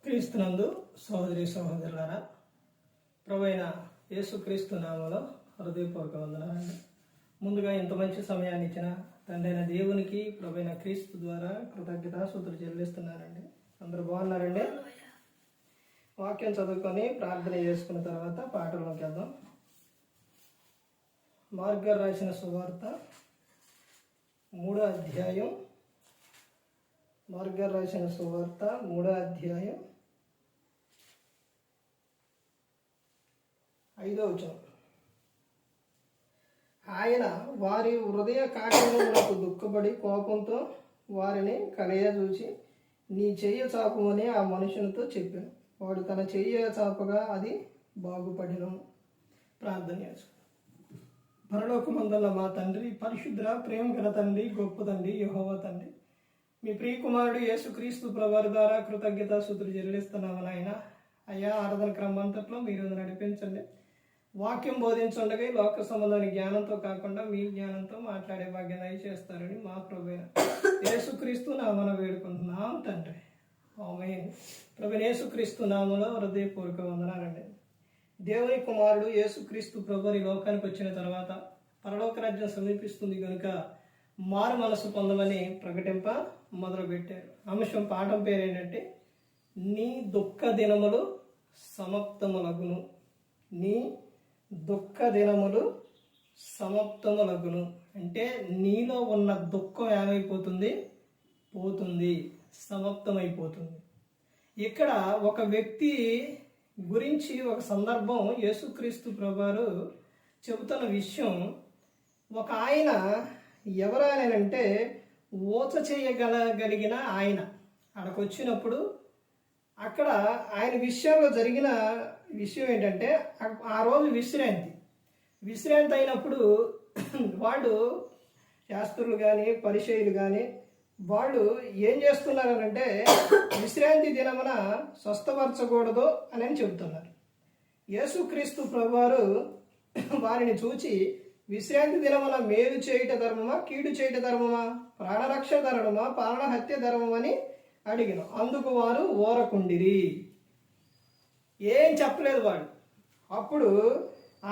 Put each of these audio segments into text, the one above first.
క్రీస్తునందు సహోదరి సహోదరులారా, ప్రభువైన యేసుక్రీస్తు నామములో హృదయపూర్వక వందనాలండి. ముందుగా ఇంత మంచి సమయాన్ని ఇచ్చిన తండ్రి అయిన దేవునికి ప్రభువైన క్రీస్తు ద్వారా కృతజ్ఞతాస్తుతులు చెల్లిస్తున్నానండి. అందరూ బాగున్నారండి? వాక్యం చదువుకొని ప్రార్థన చేసుకున్న తర్వాత పాటలోకి వెళ్దాం. మార్క్ గారు రాసిన సువార్త 3వ అధ్యాయం. మార్క్ గారు రాసిన సువార్త 3వ అధ్యాయం 5వ వచనం. ఆయన వారి హృదయ కాఠిన్యములకు దుఃఖపడి కోపంతో వారిని కలయజూచి, నీ చెయ్య చాపమని ఆ మనుషునితో చెప్పాను. వాడు తన చెయ్య చాపగా అది బాగుపడిను. ప్రార్థన చేసుకుంటాం. పరలోకమందున్న మా తండ్రి, పరిశుద్ర ప్రేమ గల తండ్రి, గొప్ప తండ్రి, యెహోవా తండ్రి, మీ ప్రియకుమారుడు యేసుక్రీస్తు ప్రభువారి ద్వారా కృతజ్ఞతాస్తుతులు చెల్లిస్తున్నాము నాయన. అయ్యా, ఆరాధన క్రమంతట్లో మీరు నడిపించండి. వాక్యం బోధించుండగా లోక సంబంధమైన జ్ఞానంతో కాకుండా మీ జ్ఞానంతో మాట్లాడే భాగ్యం దయచేస్తారని మా ప్రభువైన యేసుక్రీస్తు నామమున వేడుకుంటున్నాం తండ్రి. ఆమేన్. ప్రభువైన యేసుక్రీస్తు నామములో హృదయపూర్వక వందనాలండి. దేవుని కుమారుడు యేసుక్రీస్తు ప్రభువు ఈ లోకానికి వచ్చిన తర్వాత పరలోక రాజ్యం సమీపిస్తుంది కనుక మారు మనసు పొందమని ప్రకటింప మొదలుపెట్టారు. అంశం పాఠం పేరు ఏంటంటే, నీ దుఃఖ దినములు సమాప్తములగును. నీ దుఃఖ దినములు సమాప్తములగును అంటే నీలో ఉన్న దుఃఖం ఏమైపోతుంది? పోతుంది, సమాప్తమైపోతుంది. ఇక్కడ ఒక వ్యక్తి గురించి ఒక సందర్భం యేసుక్రీస్తు ప్రభువారు చెబుతున్న విషయం. ఒక ఆయన, ఎవరైనంటే ఊచ చేయగలిగిన ఆయన అక్కడికి వచ్చినప్పుడు అక్కడ ఆయన విషయంలో జరిగిన విషయం ఏంటంటే, ఆ రోజు విశ్రాంతి అయినప్పుడు వాళ్ళు శాస్త్రులు కానీ పరిచయులు కానీ వాళ్ళు ఏం చేస్తున్నారనంటే, విశ్రాంతి దినమున స్వస్థపరచకూడదు అని చెబుతున్నారు. యేసుక్రీస్తు ప్రభువారు వారిని చూచి, విశ్రాంతి దినమున మేలు చేయుట ధర్మమా, కీడు చేయుట ధర్మమా, ప్రాణరక్ష ధర్మమా, ప్రాణహత్య ధర్మమని అడిగిన. అందుకు వారు ఊరకుండిరి. ఏం చెప్పలేదు వాడు. అప్పుడు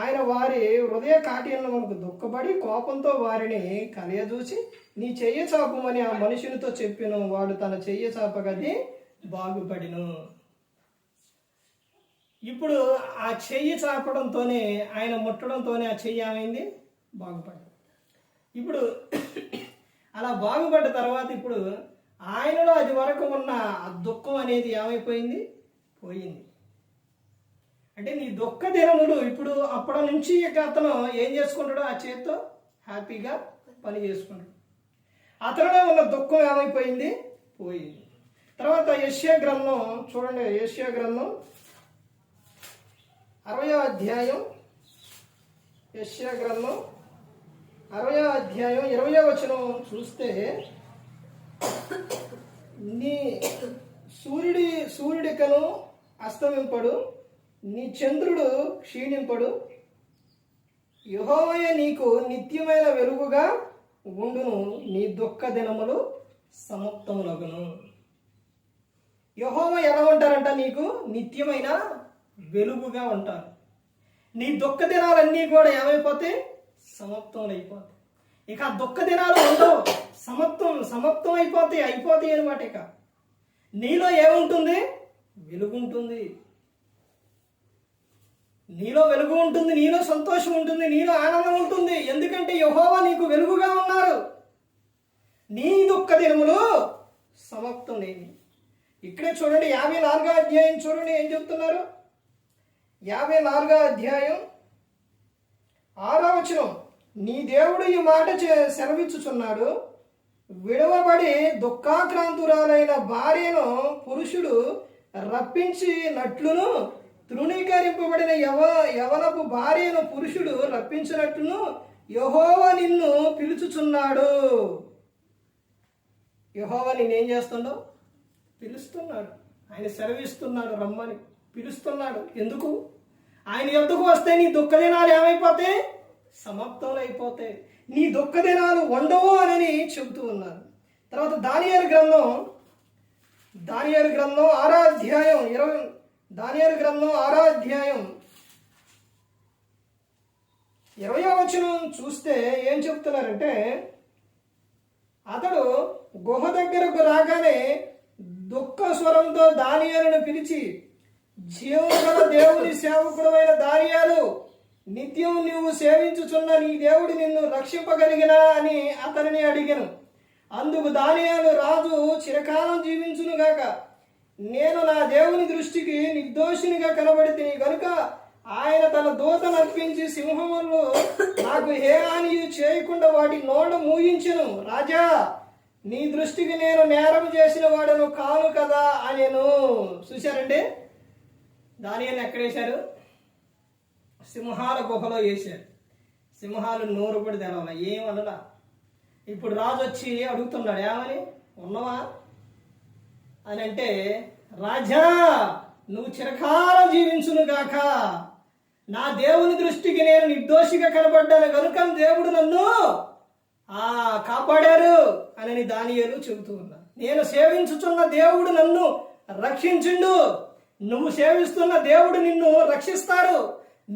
ఆయన వారి హృదయ కాఠిన్యములకు దుఃఖపడి కోపంతో వారిని కలయజూచి, నీ చెయ్య చాపమని ఆ మనుషునితో చెప్పిన. వాడు తన చెయ్య చాపగది బాగుపడిను. ఇప్పుడు ఆ చెయ్యి చాపడంతోనే, ఆయన ముట్టడంతోనే ఆ చెయ్యి ఏమైంది? బాగుపడింది. ఇప్పుడు అలా బాగుపడ్డ తర్వాత ఇప్పుడు ఆయనలో అది వరకు ఉన్న ఆ దుఃఖం అనేది ఏమైపోయింది? పోయింది. అంటే నీ దుఃఖ దినములు ఇప్పుడు అప్పటి నుంచి ఇక అతను ఏం చేసుకుంటాడో ఆ చేతితో హ్యాపీగా పని చేసుకుంటాడు. అతనిలో ఉన్న దుఃఖం ఏమైపోయింది? పోయింది. తర్వాత యెషయా గ్రంథం చూడండి. యెషయా గ్రంథం 60వ అధ్యాయం. యెషయా గ్రంథం 60వ అధ్యాయం 20వ వచనం చూస్తే, నీ సూర్యుడికను అస్తమింపడు, నీ చంద్రుడు క్షీణింపడు, యెహోవాయే నీకు నిత్యమైన వెలుగుగా ఉండును, నీ దుఃఖ దినములు సమాప్తములగును. యెహోవా ఎలా ఉంటారంట? నీకు నిత్యమైన వెలుగుగా ఉంటారు. నీ దుఃఖ దినాలన్నీ కూడా ఏమైపోతాయి? సమాప్తములైపోతాయి. ఇక ఆ దుఃఖ దినాలు ఉండవు, సమాప్తం అయిపోతాయి అనమాట. ఇక నీలో ఏముంటుంది? వెలుగుంటుంది. నీలో వెలుగు ఉంటుంది, నీలో సంతోషం ఉంటుంది, నీలో ఆనందం ఉంటుంది. ఎందుకంటే యెహోవా నీకు వెలుగుగా ఉన్నారు. నీ దుఃఖ దినములు సమాప్తం లేని. ఇక్కడే చూడండి, 54వ అధ్యాయం చూడండి ఏం చెప్తున్నారు. 54వ అధ్యాయం 6వ వచనం. నీ దేవుడు ఈ మాట సెలవిచ్చుచున్నాడు, విడవబడి దుఃఖాక్రాంతురాలైన భార్యను పురుషుడు రప్పించినట్లును, తృణీకరింపబడిన యవనపు భార్యను పురుషుడు రప్పించినట్లును యెహోవా నిన్ను పిలుచుచున్నాడు. యెహోవా నిన్నేం చేస్తుండో పిలుస్తున్నాడు. ఆయన సెలవిస్తున్నాడు, రమ్మని పిలుస్తున్నాడు. ఎందుకు? ఆయన యొద్దకు వస్తే నీ దుఃఖ దినాలు ఏమైపోతాయి? సమాప్తంలో అయిపోతాయి. నీ దుఃఖ దినాలు ఉండవు అని చెబుతూ ఉన్నారు. తర్వాత దానియేలు గ్రంథం 6వ అధ్యాయం దానియేలు గ్రంథం 6వ అధ్యాయం 20వ వచనం చూస్తే ఏం చెప్తున్నారంటే, అతడు గుహ దగ్గరకు రాగానే దుఃఖ స్వరంతో దానియేలును పిలిచి, జీవగల దేవుని సేవకుడైన దానియేలు, నిత్యం నీవు సేవించుచున్న నీ దేవుడు నిన్ను రక్షింపగలిగినా అని అతనిని అడిగాను. అందుకు దానియేలు, రాజు చిరకాలం జీవించునుగాక, నేను నా దేవుని దృష్టికి నిర్దోషినిగా కనబడితే గనుక ఆయన తన దూతను అర్పించి సింహములు నాకు ఏ హాని చేయకుండా వాటి నోట మూయించెను. రాజా, నీ దృష్టికి నేను నేరం చేసిన వాడను కాను కదా అనేను. చూశారండి, దానియేలుని ఎక్కడ వేశారు? సింహాల గుహలో వేశారు. సింహాలు నోరు కూడా తెలవాల, ఏమనలా. ఇప్పుడు రాజు వచ్చి అడుగుతున్నాడు, ఏమని ఉన్నవా అని అంటే, రాజా నువ్వు చిరకాలం జీవించునుగాక, నా దేవుని దృష్టికి నేను నిర్దోషిగా కనబడ్డాను కనుక దేవుడు నన్ను కాపాడారు అని దానియేలు చెబుతూ ఉన్నా. నేను సేవించుచున్న దేవుడు నన్ను రక్షించుండు. నువ్వు సేవిస్తున్న దేవుడు నిన్ను రక్షిస్తారు,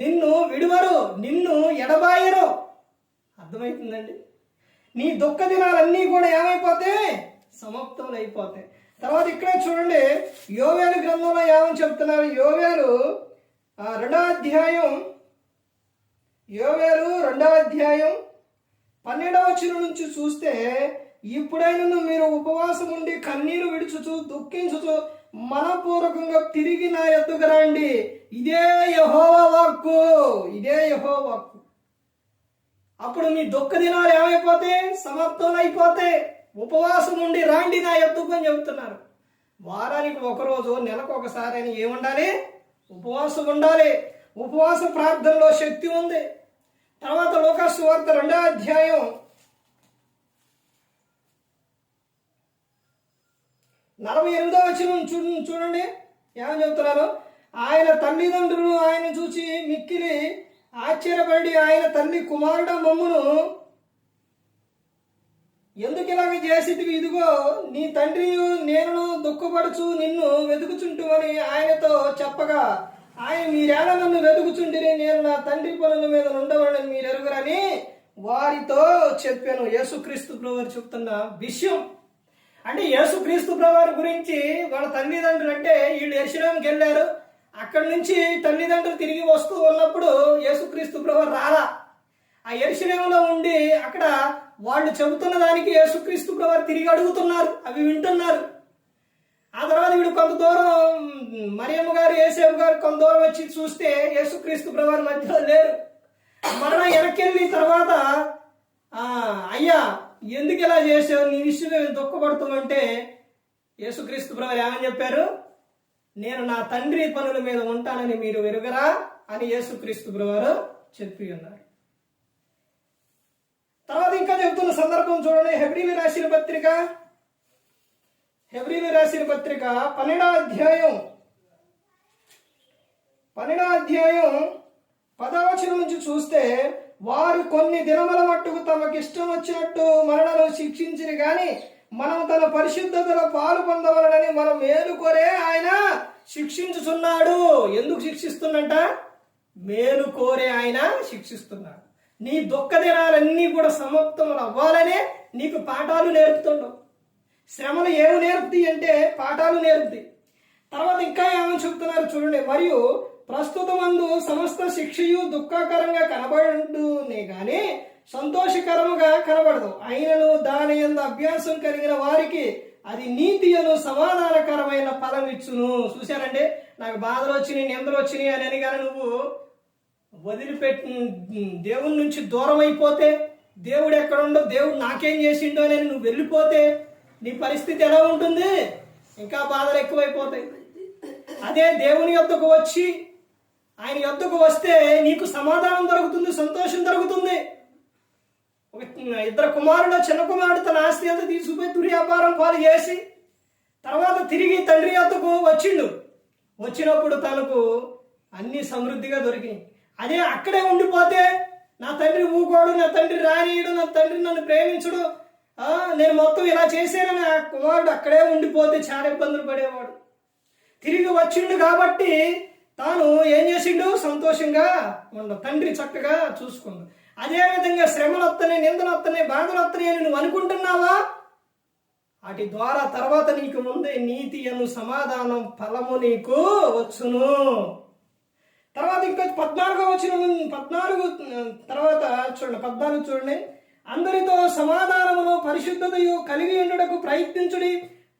నిన్ను విడువరు, నిన్ను ఎడబాయరు. అర్థమవుతుందండి? నీ దుఃఖ దినాలన్నీ కూడా ఏమైపోతాయి? సమాప్తములు అయిపోతాయి. తర్వాత ఇక్కడే చూడండి, యోవేలు గ్రంథంలో ఏమని చెప్తున్నారు? యోవేలు 2వ అధ్యాయం 12వ వచనం నుంచి చూస్తే, ఇప్పుడైనా మీరు ఉపవాసం ఉండి కన్నీరు విడుచుచు దుఃఖించుచు మనపూర్వకంగా తిరిగి నా యొద్దకు రండి. ఇదే యెహోవా వాక్కు, ఇదే యెహోవా వాక్కు. అప్పుడు మీ దుఃఖ దినాలు ఏమైపోతాయి? సమాప్తం అయిపోతాయి. ఉపవాసం ఉండి రాండి నా యొద్దకు అని చెబుతున్నారు. వారానికి ఒకరోజు, నెలకు ఒకసారి అని ఏముండాలి? ఉపవాసం ఉండాలి. ఉపవాస ప్రార్థనలో శక్తి ఉంది. తర్వాత లూకా సువార్త 2వ అధ్యాయం 48వ వచనం చూడండి, ఏమని చెబుతున్నారు? ఆయన తల్లిదండ్రులు ఆయన చూసి మిక్కిలి ఆశ్చర్యపడి, ఆయన తల్లి, కుమారుడ మమ్మును ఎందుకు ఇలాగ చేసితివి? ఇదిగో నీ తండ్రి నేను దుఃఖపడుచు నిన్ను వెతుకుచుంటూ అని ఆయనతో చెప్పగా, ఆయన మీరేలా నన్ను వెతుకుచుంటిరి, నేను నా తండ్రి పనుల మీద ఉండవలని మీరు ఎరుగురని వారితో చెప్పాను. యేసుక్రీస్తు ప్రభువారు చెప్తున్న విషయం. అంటే యేసుక్రీస్తు ప్రభువారి గురించి వాళ్ళ తల్లిదండ్రులు, అంటే వీళ్ళు యెరూషలేముకి వెళ్ళారు, అక్కడి నుంచి తల్లిదండ్రులు తిరిగి వస్తూ ఉన్నప్పుడు యేసుక్రీస్తు ప్రభువారు రాలా. ఆ యెరూషలేములో ఉండి అక్కడ వాళ్ళు చెబుతున్న దానికి యేసుక్రీస్తు ప్రభువారు తిరిగి అడుగుతున్నారు, అవి వింటున్నారు. ఆ తర్వాత వీడు కొంత దూరం, మరియమ్మ గారు, యేసేపు గారు కొంత దూరం వచ్చి చూస్తే యేసుక్రీస్తు ప్రభువారు మధ్యలో లేరు. మరణ వెనకెళ్ళి తర్వాత, అయ్యా ఎందుకు ఇలా చేసావు, నీ విషయం దుఃఖపడుతామంటే యేసుక్రీస్తు ప్రభువారు ఏమని చెప్పారు? నేను నా తండ్రి పనుల మీద ఉంటానని మీరు ఎరుగరా అని యేసుక్రీస్తు ప్రభువారు చెప్పి ఉన్నారు. తర్వాత ఇంకా చెప్తున్న సందర్భం చూడండి, హెబ్రీలు రాసిన పత్రిక 12వ అధ్యాయం 10వ వచనం నుంచి చూస్తే, వారు కొన్ని దినముల మట్టుకు తమకిష్టం వచ్చినట్టు మనలను శిక్షించిరి గాని మనం తన పరిశుద్ధతలో పాలు పొందవలనని మనం మేలు కోరే ఆయన శిక్షించుచున్నాడు. ఎందుకు శిక్షిస్తున్నట? మేలు కోరే ఆయన శిక్షిస్తున్నాడు. నీ దుఃఖ దినాలన్నీ కూడా సమాప్తం అవ్వాలనే నీకు పాఠాలు నేర్పుతుండవు. శ్రమలు ఏమి నేర్పుతాయి అంటే పాఠాలు నేర్పుతాయి. తర్వాత ఇంకా ఏమని చెప్తున్నారు చూడండి, మరియు ప్రస్తుతమందు సమస్త శిక్షయు దుఃఖకరంగా కనబడునే గాని సంతోషకరముగా కనబడదు. అయినను దాని యందు అభ్యాసం కలిగిన వారికి అది నీతి అను సమాధానకరమైన ఫలం ఇచ్చును. చూశారంటే, నాకు బాధలు వచ్చినాయి, నిందలు వచ్చినాయి అని కానీ నువ్వు వదిలిపెట్టి దేవుని నుంచి దూరం అయిపోతే, దేవుడు ఎక్కడుండో, దేవుడు నాకేం చేసిండో అని నువ్వు వెళ్ళిపోతే నీ పరిస్థితి ఎలా ఉంటుంది? ఇంకా బాధలు ఎక్కువైపోతాయి. అదే దేవుని యొద్దకు వచ్చి ఆయన యొద్దకు వస్తే నీకు సమాధానం దొరుకుతుంది, సంతోషం దొరుకుతుంది. ఇద్దరు కుమారుడు, చిన్న కుమారుడు తన ఆస్తి అంతా తీసుకుపోయి దుర్వ్యాపారం పాలు చేసి తర్వాత తిరిగి తండ్రి యొద్దకు వచ్చినప్పుడు తనకు అన్ని సమృద్ధిగా దొరికినాయి. అదే అక్కడే ఉండిపోతే, నా తండ్రి ఊకోడు, నా తండ్రి రానీయుడు, నా తండ్రి నన్ను ప్రేమించుడు, నేను మొత్తం ఇలా చేశానని ఆ కుమారుడు అక్కడే ఉండిపోతే చాలా ఇబ్బందులు పడేవాడు. తిరిగి వచ్చిండు కాబట్టి తాను ఏం చేసిండు? సంతోషంగా తండ్రి చక్కగా చూసుకుండు. అదేవిధంగా శ్రమలు వస్తున్నాయి, నిందలు వస్తున్నాయి, బాధలు వస్తున్నాయి అని నువ్వు అనుకుంటున్నావా? వాటి ద్వారా తర్వాత నీకు ముందే నీతి అను సమాధానం ఫలము నీకు వచ్చును. తర్వాత ఇంకా 14 తర్వాత చూడండి, 14 చూడండి. అందరితో సమాధానమును పరిశుద్ధతయు కలిగి ఉండుటకు ప్రయత్నించుడి,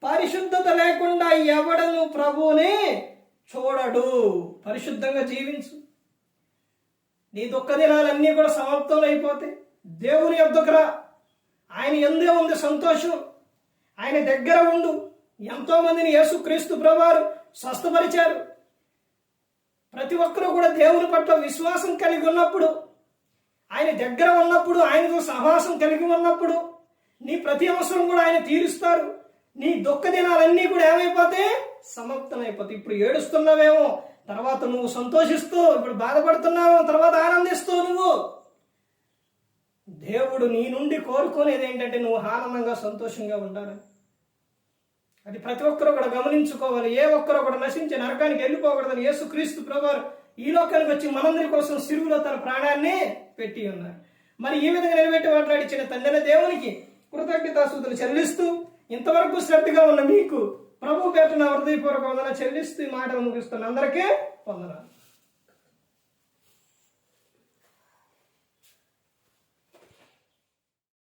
పరిశుద్ధత లేకుండా ఎవడను ప్రభువుని చూడడు. పరిశుద్ధంగా జీవించు. నీ దుఃఖ దినాలన్నీ కూడా సమాప్తం అయిపోతాయి. దేవుని యొద్దకు రా. ఆయన ఎందే ఉంది సంతోషం. ఆయన దగ్గర ఉండు. ఎంతో మందిని యేసుక్రీస్తు ప్రభువారు స్వస్థపరిచారు. ప్రతి ఒక్కరూ కూడా దేవుని పట్ల విశ్వాసం కలిగి ఉన్నప్పుడు, ఆయన దగ్గర ఉన్నప్పుడు, ఆయనతో సహవాసం కలిగి ఉన్నప్పుడు నీ ప్రతి అవసరం కూడా ఆయన తీరుస్తారు. నీ దుఃఖ దినాలన్నీ కూడా ఏమైపోతే? సమాప్తం అయిపోతాయి. ఇప్పుడు ఏడుస్తున్నావేమో, తర్వాత నువ్వు సంతోషిస్తూ, ఇప్పుడు బాధపడుతున్నావు, తర్వాత ఆనందిస్తూ నువ్వు. దేవుడు నీ నుండి కోరుకునేది ఏంటంటే నువ్వు ఆనందంగా సంతోషంగా ఉండాలి. అది ప్రతి ఒక్కరూ కూడా గమనించుకోవాలి. ఏ ఒక్కరూ కూడా నశించి నరకానికి వెళ్ళిపోకూడదని యేసుక్రీస్తు ప్రభువారు ఈ లోకానికి వచ్చి మనందరి కోసం సిలువలో తన ప్రాణాన్ని పెట్టి ఉన్నారు. మరి ఈ విధంగా నిలబెట్టి మాట్లాడించిన తండ్రి దేవునికి కృతజ్ఞతాస్తుతులు చెల్లిస్తూ, ఇంతవరకు శ్రద్ధగా ఉన్న మీకు ప్రభు పేరున హృదయపూర్వక వందనాలు చెల్లిస్తూ ఈ మాటలు ముగిస్తున్న అందరికీ వందనాలు.